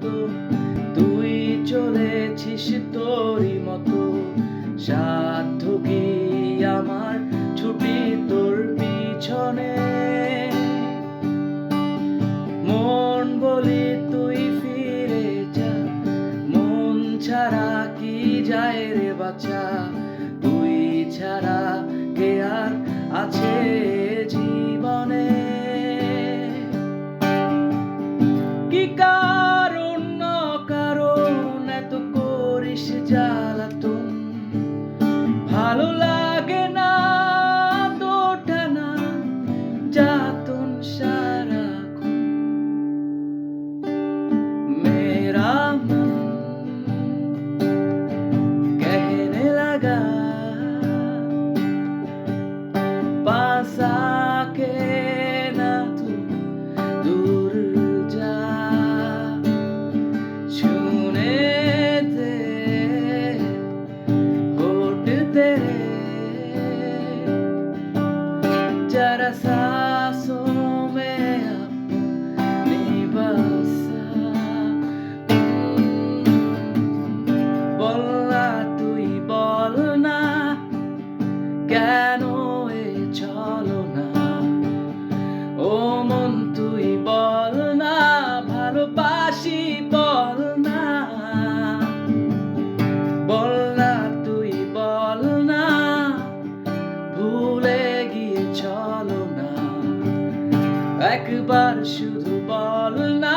মতো তুই চলেছিস তোরই মতো। সাধ্য কি আমার ছুটি তোর পিছনে, মন বলি তুই ফিরে যা, মন ছাড়া কি যায় রে বাছা, তুই ছাড়া কে আর আছে জীবনে। কি কারণ না কারণ এত করিস জ্বালাতন, ভালো লাগে না তোটা না যাতন সারাক্ষণ। मेरा मन कहने लगा पास आके ना तू दूर जा, छूने दे होठ तेरे जरा सांसों में अपनी बसा। বলনা তুই বলনা কেন এ ছলনা, ও মন তুই বলনা ভালোবাসি বলনা। বলনা তুই বলনা ভুলে গিয়ে ছলনা, একবার শুধু বলনা।